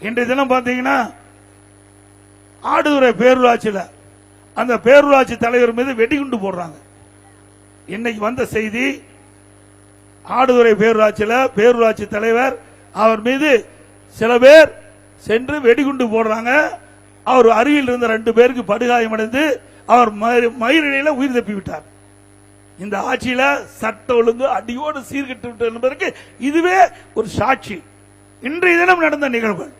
இன்றைய தினம் பார்த்தீங்கன்னா ஆடுதுறை பேரூராட்சியில் அந்த பேரூராட்சி தலைவர் மீது வெடிகுண்டு போடுறாங்க. இன்னைக்கு வந்த செய்தி, ஆடுதுறை பேரூராட்சியில் பேரூராட்சி தலைவர் அவர் மீது சில பேர் சென்று வெடிகுண்டு போடுறாங்க. அவர் அருகில் இருந்த 2 பேருக்கு படுகாயமடைந்து அவர் மயிரிழையில உயிர் தப்பி விட்டார். இந்த ஆட்சியில சட்ட ஒழுங்கு அடியோடு சீர்கட்டு விட்டது என்பதற்கு இதுவே ஒரு சாட்சி. இன்றைய தினம் நடந்த நிகழ்வுகள்,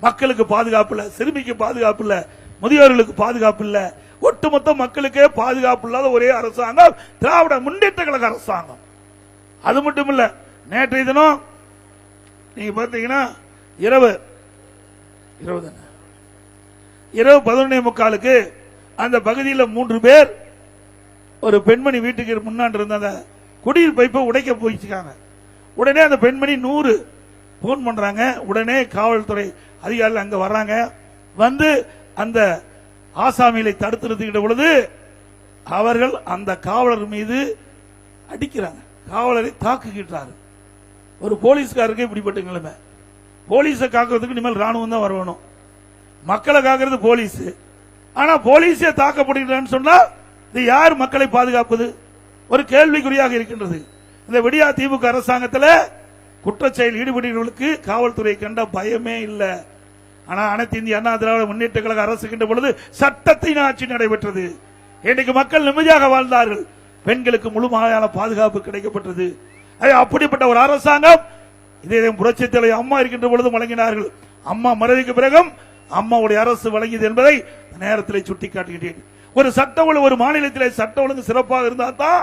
மக்களுக்கு பாதுகாப்பு இல்ல, சிறுமிக்கு பாதுகாப்பு இல்ல, முதியோர்களுக்கு பாதுகாப்பு இல்ல, ஒட்டுமொத்த மக்களுக்கே பாதுகாப்பு இல்லாத ஒரே அரசாங்கம் திராவிட முன்னேற்ற கழக அரசாங்கம். அது மட்டும் இல்ல, நேற்றைய தினம் நீங்க பாத்தீங்கன்னா இரவு 11:45 அந்த பகுதியில் 3 பேர் ஒரு பெண்மணி வீட்டுக்கு முன்னாடி இருந்த அந்த குடிநீர் பைப்பை உடைக்க போயிட்டாங்க. உடனே அந்த பெண்மணி 100 போன் பண்றாங்க. உடனே காவல்துறை அதிகாரிகள் அங்க வர்றாங்க. வந்து அந்த ஆசாமிகளை தடுத்து நிறுத்திக்கிட்ட பொழுது அவர்கள் அந்த காவலர் மீது அடிக்கிறாங்க. காவலரை தாக்குகிறார்கள். ஒரு போலீஸ்காரருக்கு இப்படிப்பட்ட நிலைமை. போலீஸை காக்கிறதுக்கு இனிமேல் ராணுவம் தான் வரணும். மக்களை காக்கிறது போலீஸ். ஆனா போலீஸே தாக்கப்படுகிறான்னு சொன்னா இது யார் மக்களை பாதுகாப்பது? ஒரு கேள்விக்குறியாக இருக்கின்றது. இந்த விடியா திமுக அரசாங்கத்தில் குற்றச்செயல் ஈடுபடுகிறவர்களுக்கு காவல்துறை கண்ட பயமே இல்லை. ஆனா அனைத்து இந்திய அண்ணா திராவிட முன்னேற்ற கழக அரசுகின்ற பொழுது சட்டத்தின் ஆட்சி நடைபெற்றது. இன்றைக்கு மக்கள் நிம்மதியாக வாழ்ந்தார்கள். பெண்களுக்கு முழுமையான பாதுகாப்பு கிடைக்கப்பட்டது. அப்படிப்பட்ட ஒரு அரசாங்கம் இதே புரட்சித் தலைவர் அம்மா இருக்கின்ற பொழுது வழங்கினார்கள். அம்மா மறைவுக்கு பிறகும் அம்மாவுடைய அரசு வழங்கியது என்பதை நேரத்தில் சுட்டிக்காட்டுகிறேன். ஒரு சட்ட ஒழுங்கு, ஒரு மாநிலத்தில் சட்ட ஒழுங்கு சிறப்பாக இருந்தால் தான்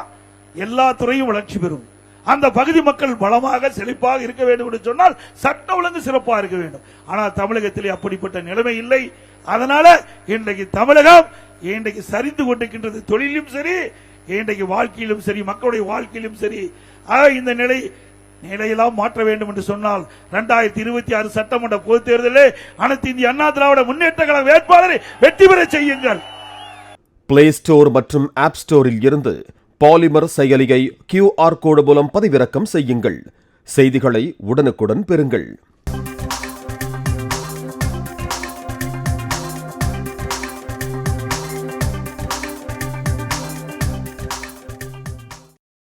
எல்லா துறையும் வளர்ச்சி பெறும். அந்த பகுதி மக்கள் பலமாக செழிப்பாக இருக்க வேண்டும் என்று சொன்னால் சட்ட ஒழுங்கு சிறப்பாக இருக்க வேண்டும். ஆனால் தமிழகத்தில் அப்படிப்பட்ட நிலைமை இல்லை. அதனால இன்றைக்கு தமிழகம் இன்றைக்கு சரிந்து கொண்டிருக்கின்றது. தொழிலும் சரி, இன்றைக்கு வாழ்க்கையிலும் சரி, மக்களுடைய வாழ்க்கையிலும் சரி. இந்த நிலையெல்லாம் மாற்ற வேண்டும் என்று சொன்னால் 2026 சட்டமன்ற பொதுத் தேர்தலில் அனைத்து இந்திய அண்ணா திராவிட முன்னேற்ற கழக வேட்பாளரை வெற்றி பெற செய்யுங்கள். பிளே ஸ்டோர் மற்றும் ஆப் ஸ்டோரில் இருந்து பாலிமர் செயலியை QR கோடு மூலம் பதிவிறக்கம் செய்யுங்கள். செய்திகளை உடனுக்குடன் பெறுங்கள்.